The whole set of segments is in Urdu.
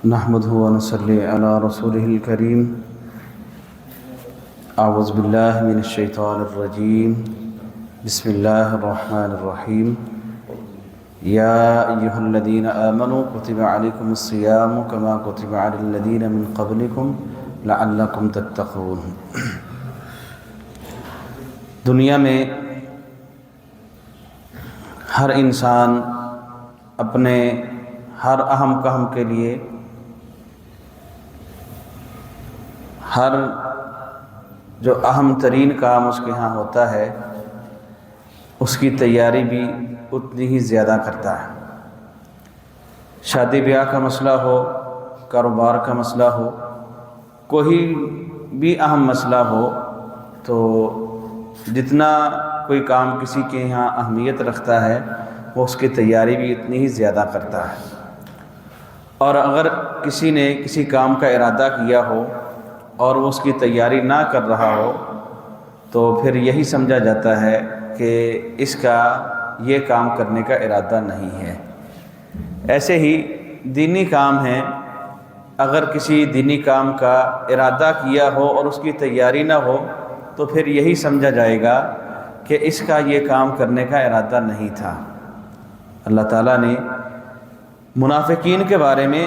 نحمده ونصلي على رسوله الكريم اعوذ باللہ من الشیطان الرجیم بسم اللہ الرحمن الرحیم یا ایہا الذین آمنوا کتب علیکم الصیام کما کتب علی الذین من قبلکم لعلکم تتقون۔ دنیا میں ہر انسان اپنے ہر اہم کام کے لیے ہر جو اہم ترین کام اس کے ہاں ہوتا ہے اس کی تیاری بھی اتنی ہی زیادہ کرتا ہے۔ شادی بیاہ کا مسئلہ ہو، کاروبار کا مسئلہ ہو، کوئی بھی اہم مسئلہ ہو، تو جتنا کوئی کام کسی کے یہاں اہمیت رکھتا ہے وہ اس کی تیاری بھی اتنی ہی زیادہ کرتا ہے۔ اور اگر کسی نے کسی کام کا ارادہ کیا ہو اور وہ اس کی تیاری نہ کر رہا ہو تو پھر یہی سمجھا جاتا ہے کہ اس کا یہ کام کرنے کا ارادہ نہیں ہے۔ ایسے ہی دینی کام ہیں، اگر کسی دینی کام کا ارادہ کیا ہو اور اس کی تیاری نہ ہو تو پھر یہی سمجھا جائے گا کہ اس کا یہ کام کرنے کا ارادہ نہیں تھا۔ اللہ تعالیٰ نے منافقین کے بارے میں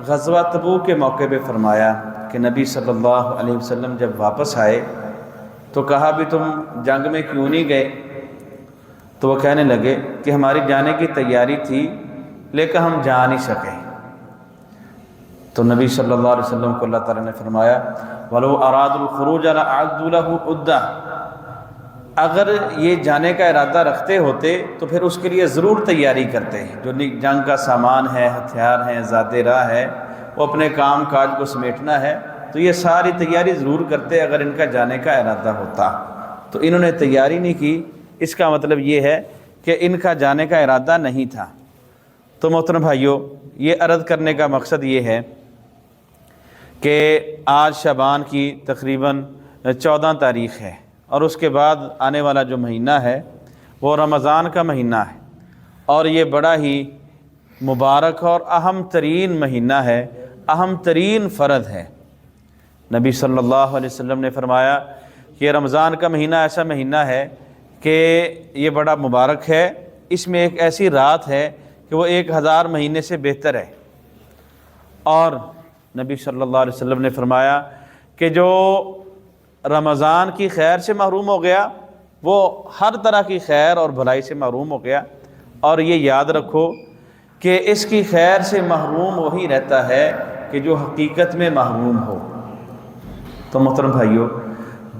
غزوہ تبوک کے موقع پہ فرمایا کہ نبی صلی اللہ علیہ وسلم جب واپس آئے تو کہا بھی تم جنگ میں کیوں نہیں گئے؟ تو وہ کہنے لگے کہ ہماری جانے کی تیاری تھی لیکن ہم جا نہیں سکے۔ تو نبی صلی اللہ علیہ وسلم کو اللہ تعالیٰ نے فرمایا وَلَوْ أَرَادُوا الْخُرُوجَ لَأَعَدُّوا لَهُ عُدَّةً، اگر یہ جانے کا ارادہ رکھتے ہوتے تو پھر اس کے لیے ضرور تیاری کرتے، جو جنگ کا سامان ہے، ہتھیار ہیں، ذات راہ ہے، وہ اپنے کام کاج کو سمیٹنا ہے تو یہ ساری تیاری ضرور کرتے اگر ان کا جانے کا ارادہ ہوتا۔ تو انہوں نے تیاری نہیں کی، اس کا مطلب یہ ہے کہ ان کا جانے کا ارادہ نہیں تھا۔ تو محترم بھائیوں، یہ عرض کرنے کا مقصد یہ ہے کہ آج شعبان کی تقریباً 14 تاریخ ہے اور اس کے بعد آنے والا جو مہینہ ہے وہ رمضان کا مہینہ ہے، اور یہ بڑا ہی مبارک اور اہم ترین مہینہ ہے، اہم ترین فرض ہے۔ نبی صلی اللہ علیہ وسلم نے فرمایا کہ رمضان کا مہینہ ایسا مہینہ ہے کہ یہ بڑا مبارک ہے، اس میں ایک ایسی رات ہے کہ وہ 1000 مہینے سے بہتر ہے۔ اور نبی صلی اللہ علیہ وسلم نے فرمایا کہ جو رمضان کی خیر سے محروم ہو گیا وہ ہر طرح کی خیر اور بھلائی سے محروم ہو گیا، اور یہ یاد رکھو کہ اس کی خیر سے محروم وہی رہتا ہے کہ جو حقیقت میں محروم ہو۔ تو محترم بھائیوں،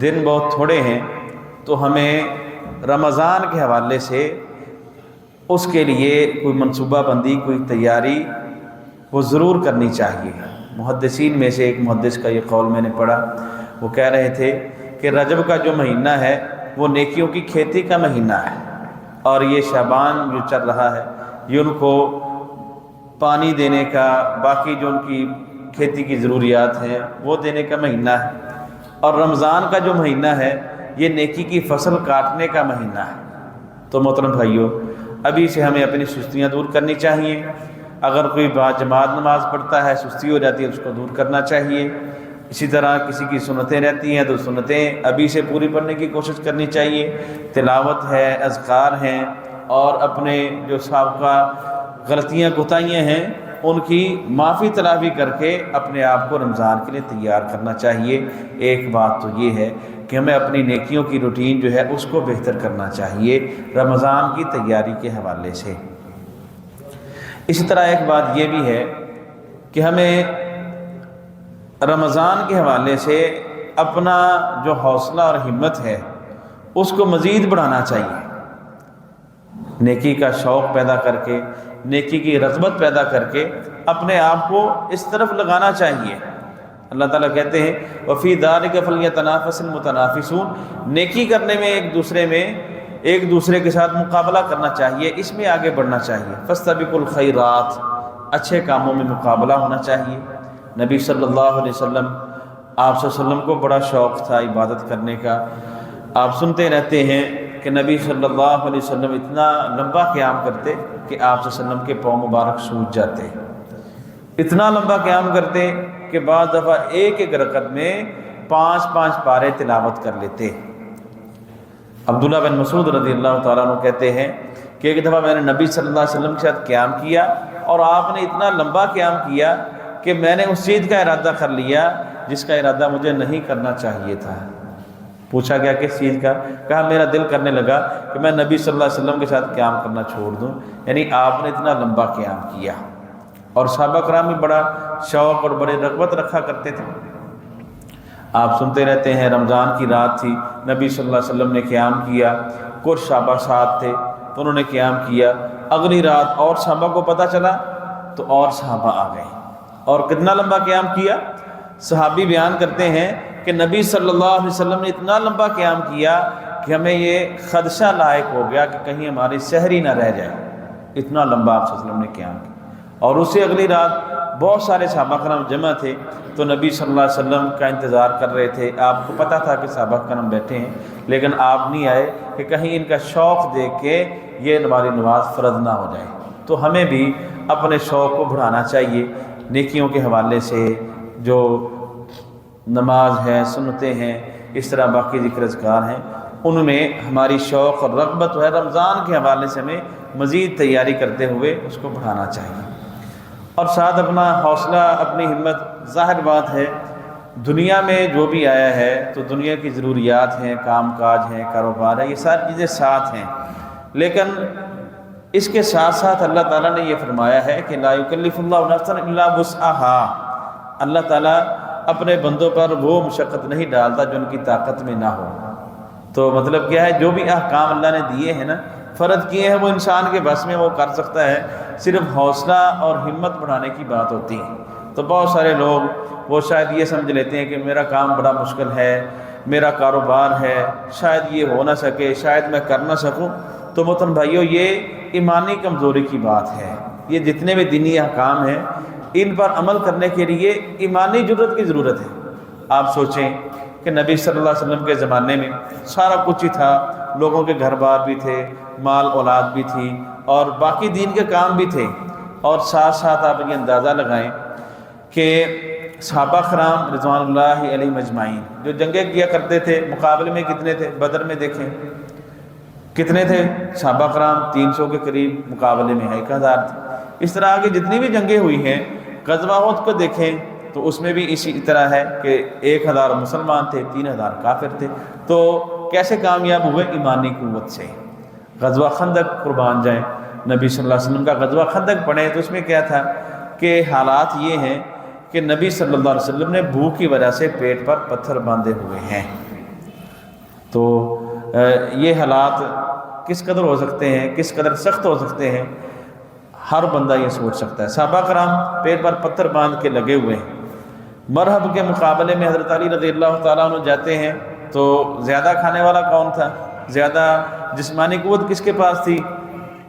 دن بہت تھوڑے ہیں تو ہمیں رمضان کے حوالے سے اس کے لیے کوئی منصوبہ بندی، کوئی تیاری وہ ضرور کرنی چاہیے۔ محدثین میں سے ایک محدث کا یہ قول میں نے پڑھا، وہ کہہ رہے تھے کہ رجب کا جو مہینہ ہے وہ نیکیوں کی کھیتی کا مہینہ ہے، اور یہ شعبان جو چل رہا ہے یہ ان کو پانی دینے کا، باقی جو ان کی کھیتی کی ضروریات ہیں وہ دینے کا مہینہ ہے، اور رمضان کا جو مہینہ ہے یہ نیکی کی فصل کاٹنے کا مہینہ ہے۔ تو محترم بھائیوں، ابھی سے ہمیں اپنی سستیاں دور کرنی چاہیے۔ اگر کوئی باجماعت نماز پڑھتا ہے، سستی ہو جاتی ہے، اس کو دور کرنا چاہیے۔ اسی طرح کسی کی سنتیں رہتی ہیں تو سنتیں ابھی سے پوری پڑھنے کی کوشش کرنی چاہیے۔ تلاوت ہے، اذکار ہیں، اور اپنے جو سابقہ غلطیاں کوتاہیاں ہیں ان کی معافی طلبی کر کے اپنے آپ کو رمضان کے لیے تیار کرنا چاہیے۔ ایک بات تو یہ ہے کہ ہمیں اپنی نیکیوں کی روٹین جو ہے اس کو بہتر کرنا چاہیے رمضان کی تیاری کے حوالے سے۔ اسی طرح ایک بات یہ بھی ہے کہ ہمیں رمضان کے حوالے سے اپنا جو حوصلہ اور ہمت ہے اس کو مزید بڑھانا چاہیے، نیکی کا شوق پیدا کر کے، نیکی کی رغبت پیدا کر کے اپنے آپ کو اس طرف لگانا چاہیے۔ اللہ تعالیٰ کہتے ہیں وَفِي ذَلِكَ فَلْيَتَنَافَسِ الْمُتَنَافِسُونَ، نیکی کرنے میں ایک دوسرے کے ساتھ مقابلہ کرنا چاہیے، اس میں آگے بڑھنا چاہیے۔ فَاسْتَبِقُوا الْخَيْرَاتِ، اچھے کاموں میں مقابلہ ہونا چاہیے۔ نبی صلی اللہ علیہ وسلم، آپ صلی اللہ علیہ وسلم کو بڑا شوق تھا عبادت کرنے کا۔ آپ سنتے رہتے ہیں کہ نبی صلی اللہ علیہ وسلم اتنا لمبا قیام کرتے کہ آپ صلی اللہ علیہ وسلم کے پاؤں مبارک سوج جاتے، اتنا لمبا قیام کرتے کہ بعض دفعہ ایک ایک رکعت میں 5 پارے تلاوت کر لیتے۔ عبداللہ بن مسعود رضی اللہ تعالیٰ عنہ کہتے ہیں کہ ایک دفعہ میں نے نبی صلی اللہ علیہ وسلم کے ساتھ قیام کیا اور آپ نے اتنا لمبا قیام کیا کہ میں نے اس چیز کا ارادہ کر لیا جس کا ارادہ مجھے نہیں کرنا چاہیے تھا۔ پوچھا گیا کس چیز کا؟ کہا میرا دل کرنے لگا کہ میں نبی صلی اللہ علیہ وسلم کے ساتھ قیام کرنا چھوڑ دوں، یعنی آپ نے اتنا لمبا قیام کیا۔ اور صحابہ کرام بھی بڑا شوق اور بڑے رغبت رکھا کرتے تھے۔ آپ سنتے رہتے ہیں رمضان کی رات تھی، نبی صلی اللہ علیہ وسلم نے قیام کیا، کچھ صحابہ ساتھ تھے تو انہوں نے قیام کیا، اگلی رات اور صحابہ کو پتہ چلا تو اور صحابہ آ گئے، اور کتنا لمبا قیام کیا۔ صحابی بیان کرتے ہیں کہ نبی صلی اللہ علیہ وسلم نے اتنا لمبا قیام کیا کہ ہمیں یہ خدشہ لاحق ہو گیا کہ کہیں ہماری سحری نہ رہ جائے، اتنا لمبا آپ صلی اللہ علیہ وسلم نے قیام کیا۔ اور اس سے اگلی رات بہت سارے صحابہ کرام جمع تھے تو نبی صلی اللہ علیہ وسلم کا انتظار کر رہے تھے۔ آپ کو پتہ تھا کہ صحابہ کرام بیٹھے ہیں، لیکن آپ نہیں آئے کہ کہیں ان کا شوق دیکھ کے یہ ہماری نماز فرض نہ ہو جائے۔ تو ہمیں بھی اپنے شوق کو بڑھانا چاہیے، نیکیوں کے حوالے سے جو نماز ہے، سنتیں ہیں، اس طرح باقی ذکر اذکار ہیں، ان میں ہماری شوق اور رغبت ہے، رمضان کے حوالے سے ہمیں مزید تیاری کرتے ہوئے اس کو بڑھانا چاہیے۔ اور ساتھ اپنا حوصلہ، اپنی ہمت، ظاہر بات ہے دنیا میں جو بھی آیا ہے تو دنیا کی ضروریات ہیں، کام کاج ہیں، کاروبار ہے، یہ ساری چیزیں ساتھ ہیں، لیکن اس کے ساتھ ساتھ اللہ تعالیٰ نے یہ فرمایا ہے کہ لا یکلف اللہ نفسا الا وسعها، اللہ تعالیٰ اپنے بندوں پر وہ مشقت نہیں ڈالتا جو ان کی طاقت میں نہ ہو۔ تو مطلب کیا ہے، جو بھی احکام اللہ نے دیے ہیں نا، فرض کیے ہیں، وہ انسان کے بس میں وہ کر سکتا ہے، صرف حوصلہ اور ہمت بڑھانے کی بات ہوتی ہے۔ تو بہت سارے لوگ وہ شاید یہ سمجھ لیتے ہیں کہ میرا کام بڑا مشکل ہے، میرا کاروبار ہے، شاید یہ ہو نہ سکے، شاید میں کر نہ سکوں۔ تو محترم بھائیو، یہ ایمانی کمزوری کی بات ہے۔ یہ جتنے بھی دینی احکام ہیں ان پر عمل کرنے کے لیے ایمانی جرت کی ضرورت ہے۔ آپ سوچیں کہ نبی صلی اللہ علیہ وسلم کے زمانے میں سارا کچھ ہی تھا، لوگوں کے گھر بار بھی تھے، مال اولاد بھی تھی، اور باقی دین کے کام بھی تھے، اور ساتھ ساتھ آپ یہ اندازہ لگائیں کہ صحابہ کرام رضوان اللہ علیہم اجمعین جو جنگیں کیا کرتے تھے، مقابلے میں کتنے تھے؟ بدر میں دیکھیں کتنے تھے صحابہ کرام، 300 کے قریب، مقابلے میں 1000 تھے۔ اس طرح کی جتنی بھی جنگیں ہوئی ہیں، غزوہ احد کو دیکھیں تو اس میں بھی اسی طرح ہے کہ 1000 مسلمان تھے، 3000 کافر تھے۔ تو کیسے کامیاب ہوئے؟ ایمانی قوت سے۔ غزوہ خندق قربان جائیں، نبی صلی اللہ علیہ وسلم کا غزوہ خندق پڑھیں تو اس میں کیا تھا کہ حالات یہ ہیں کہ نبی صلی اللہ علیہ وسلم نے بھوک کی وجہ سے پیٹ پر پتھر باندھے ہوئے ہیں۔ تو یہ حالات کس قدر ہو سکتے ہیں، کس قدر سخت ہو سکتے ہیں، ہر بندہ یہ سوچ سکتا ہے۔ صحابہ کرام پیٹ پر پتھر باندھ کے لگے ہوئے ہیں۔ مرحب کے مقابلے میں حضرت علی رضی اللہ تعالیٰ عنہ جاتے ہیں تو زیادہ کھانے والا کون تھا؟ زیادہ جسمانی قوت کس کے پاس تھی؟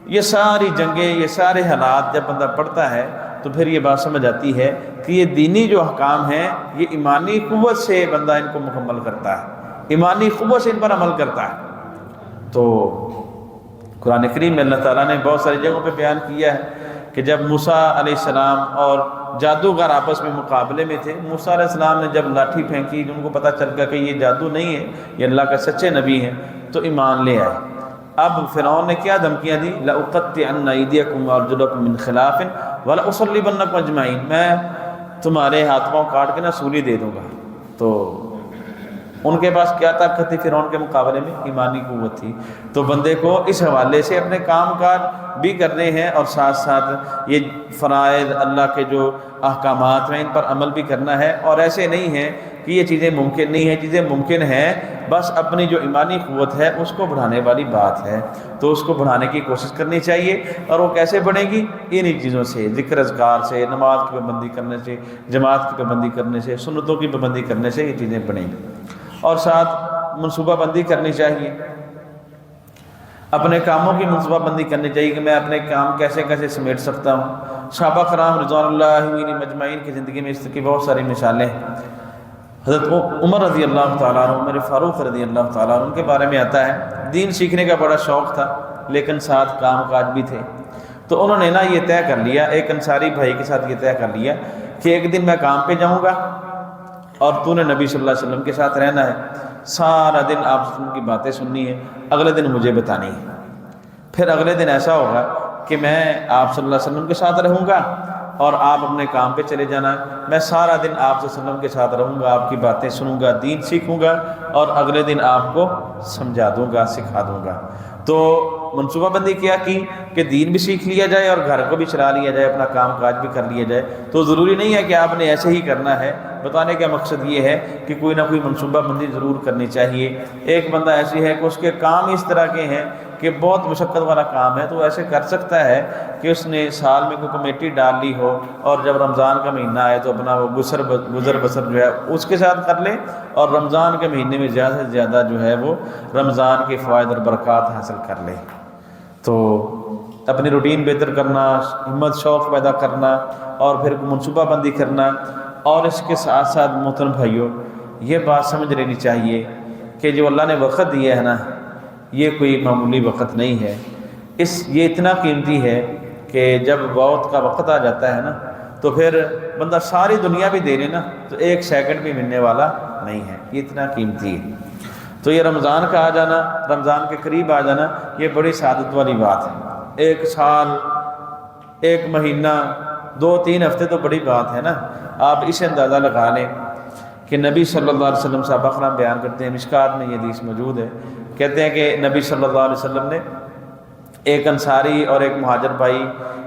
یہ ساری جنگیں، یہ سارے حالات جب بندہ پڑھتا ہے تو پھر یہ بات سمجھ آتی ہے کہ یہ دینی جو احکام ہیں یہ ایمانی قوت سے بندہ ان کو مکمل کرتا ہے، ایمانی قوت سے ان پر عمل کرتا ہے۔ تو قرآن کریم میں اللہ تعالیٰ نے بہت ساری جگہوں پہ بیان کیا ہے کہ جب موسیٰ علیہ السلام اور جادوگر آپس میں مقابلے میں تھے، موسیٰ علیہ السلام نے جب لاٹھی پھینکی، ان کو پتہ چل گیا کہ یہ جادو نہیں ہے، یہ اللہ کا سچے نبی ہیں، تو ایمان لے آئے۔ اب فرعون نے کیا دھمکیاں دی؟ لَأُقَطِّعَنَّ أَيْدِيَكُمْ وَأَرْجُلَكُمْ مِنْ خِلَافٍ وَلَأُصَلِّبَنَّكُمْ أَجْمَعِينَ، میں تمہارے ہاتھ پاؤں کاٹ کے نہ سولی دے دوں گا۔ تو ان کے پاس کیا طاقت تھی فرعون کے مقابلے میں؟ ایمانی قوت تھی۔ تو بندے کو اس حوالے سے اپنے کام کاج بھی کرنے ہیں اور ساتھ ساتھ یہ فرائض اللہ کے جو احکامات ہیں ان پر عمل بھی کرنا ہے، اور ایسے نہیں ہے کہ یہ چیزیں ممکن نہیں ہیں، چیزیں ممکن ہیں، بس اپنی جو ایمانی قوت ہے اس کو بڑھانے والی بات ہے، تو اس کو بڑھانے کی کوشش کرنی چاہیے۔ اور وہ کیسے بڑھے گی؟ انہی چیزوں سے، ذکر اذکار سے، نماز کی پابندی کرنے سے، جماعت کی پابندی کرنے سے، سنتوں کی پابندی کرنے سے یہ چیزیں بڑھیں گی۔ اور ساتھ منصوبہ بندی کرنی چاہیے، اپنے کاموں کی منصوبہ بندی کرنی چاہیے کہ میں اپنے کام کیسے کیسے سمیٹ سکتا ہوں۔ صحابہ کرام رضوان اللہ علیہم مجمعین کی زندگی میں اس کی بہت ساری مثالیں ہیں۔ حضرت عمر رضی اللہ تعالیٰ عنہ، عمر فاروق رضی اللہ تعالیٰ عنہ، ان کے بارے میں آتا ہے دین سیکھنے کا بڑا شوق تھا لیکن ساتھ کام کاج بھی تھے۔ تو انہوں نے نا یہ طے کر لیا، ایک انصاری بھائی کے ساتھ یہ طے کر لیا کہ ایک دن میں کام پہ جاؤں گا اور تو نے نبی صلی اللہ علیہ وسلم کے ساتھ رہنا ہے، سارا دن آپ صلی اللہ علیہ وسلم کی باتیں سننی ہے، اگلے دن مجھے بتانی ہے۔ پھر اگلے دن ایسا ہوگا کہ میں آپ صلی اللہ علیہ وسلم کے ساتھ رہوں گا اور آپ اپنے کام پہ چلے جانا، میں سارا دن آپ صلی اللہ علیہ وسلم کے ساتھ رہوں گا، آپ کی باتیں سنوں گا، دین سیکھوں گا اور اگلے دن آپ کو سمجھا دوں گا، سکھا دوں گا۔ تو منصوبہ بندی کیا کی کہ دین بھی سیکھ لیا جائے اور گھر کو بھی چلا لیا جائے، اپنا کام کاج بھی کر لیا جائے۔ تو ضروری نہیں ہے کہ آپ نے ایسے ہی کرنا ہے، بتانے کا مقصد یہ ہے کہ کوئی نہ کوئی منصوبہ بندی ضرور کرنی چاہیے۔ ایک بندہ ایسی ہے کہ اس کے کام اس طرح کے ہیں کہ بہت مشقت والا کام ہے، تو ایسے کر سکتا ہے کہ اس نے سال میں کوئی کمیٹی ڈال لی ہو اور جب رمضان کا مہینہ آئے تو اپنا وہ گزر بسر جو ہے اس کے ساتھ کر لے، اور رمضان کے مہینے میں زیادہ سے زیادہ جو ہے وہ رمضان کے فوائد اور برکات حاصل کر لے۔ تو اپنی روٹین بہتر کرنا، ہمت شوق پیدا کرنا اور پھر منصوبہ بندی کرنا، اور اس کے ساتھ ساتھ محترم بھائیوں یہ بات سمجھ لینی چاہیے کہ جو اللہ نے وقت دیا ہے نا، یہ کوئی معمولی وقت نہیں ہے، یہ اتنا قیمتی ہے کہ جب موت کا وقت آ جاتا ہے نا تو پھر بندہ ساری دنیا بھی دے لے نا تو ایک سیکنڈ بھی ملنے والا نہیں ہے، یہ اتنا قیمتی ہے۔ تو یہ رمضان کا آ جانا، رمضان کے قریب آ جانا، یہ بڑی سعادت والی بات ہے۔ ایک سال، ایک مہینہ، 2-3 ہفتے تو بڑی بات ہے نا۔ آپ اسے اندازہ لگا لیں کہ نبی صلی اللہ علیہ وسلم صحابہ کرام بیان کرتے ہیں، مشکات میں یہ حدیث موجود ہے، کہتے ہیں کہ نبی صلی اللہ علیہ وسلم نے ایک انصاری اور ایک مہاجر بھائی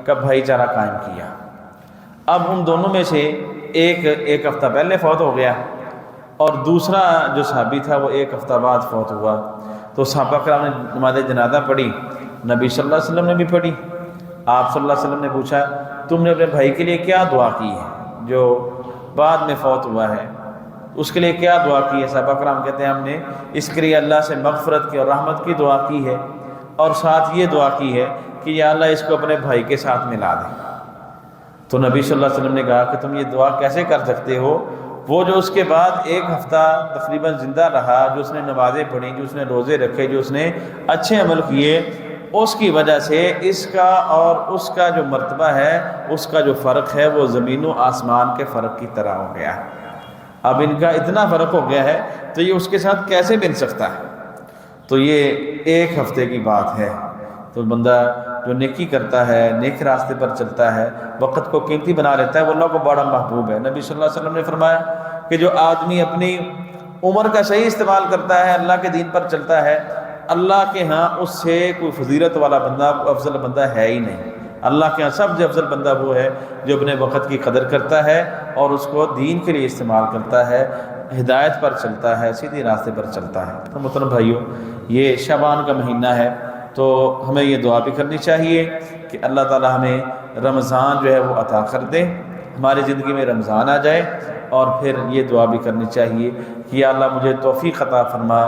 کا بھائی چارہ قائم کیا۔ اب ان دونوں میں سے ایک ہفتہ پہلے فوت ہو گیا اور دوسرا جو صحابی تھا وہ ایک ہفتہ بعد فوت ہوا۔ تو صحابہ کرام نے نماز جنازہ پڑھی، نبی صلی اللہ علیہ وسلم نے بھی پڑھی۔ آپ صلی اللہ علیہ وسلم نے پوچھا تم نے اپنے بھائی کے لیے کیا دعا کی ہے جو بعد میں فوت ہوا ہے، اس کے لیے کیا دعا کی ہے؟ صحابہ کرام کہتے ہیں ہم نے اس کے لیے اللہ سے مغفرت کی اور رحمت کی دعا کی ہے، اور ساتھ یہ دعا کی ہے کہ یا اللہ اس کو اپنے بھائی کے ساتھ ملا دے۔ تو نبی صلی اللہ علیہ وسلم نے کہا کہ تم یہ دعا کیسے کر سکتے ہو؟ وہ جو اس کے بعد ایک ہفتہ تقریباً زندہ رہا، جو اس نے نمازیں پڑھی، جو اس نے روزے رکھے، جو اس نے اچھے عمل کیے، اس کی وجہ سے اس کا اور اس کا جو مرتبہ ہے، اس کا جو فرق ہے وہ زمین و آسمان کے فرق کی طرح ہو گیا ہے۔ اب ان کا اتنا فرق ہو گیا ہے تو یہ اس کے ساتھ کیسے مل سکتا ہے؟ تو یہ ایک ہفتے کی بات ہے۔ تو بندہ جو نیکی کرتا ہے، نیک راستے پر چلتا ہے، وقت کو قیمتی بنا لیتا ہے، وہ اللہ کو بڑا محبوب ہے۔ نبی صلی اللہ علیہ وسلم نے فرمایا کہ جو آدمی اپنی عمر کا صحیح استعمال کرتا ہے، اللہ کے دین پر چلتا ہے، اللہ کے ہاں اس سے کوئی فضیلت والا بندہ، افضل بندہ ہے ہی نہیں۔ اللہ کے ہاں سب سے افضل بندہ وہ ہے جو اپنے وقت کی قدر کرتا ہے اور اس کو دین کے لیے استعمال کرتا ہے، ہدایت پر چلتا ہے، سیدھی راستے پر چلتا ہے۔ تو محترم بھائیوں، یہ شعبان کا مہینہ ہے تو ہمیں یہ دعا بھی کرنی چاہیے کہ اللہ تعالی ہمیں رمضان جو ہے وہ عطا کر دے، ہماری زندگی میں رمضان آ جائے، اور پھر یہ دعا بھی کرنی چاہیے کہ یا اللہ مجھے توفیق عطا فرما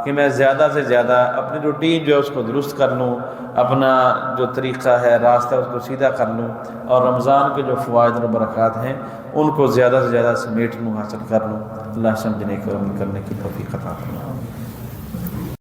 کہ میں زیادہ سے زیادہ اپنی روٹین جو ہے اس کو درست کر لوں، اپنا جو طریقہ ہے، راستہ اس کو سیدھا کر لوں، اور رمضان کے جو فوائد اور برکات ہیں ان کو زیادہ سے زیادہ سمیٹ لوں، حاصل کر لوں۔ اللہ سمجھنے کو عمل کرنے کی توفیق عطا فرما۔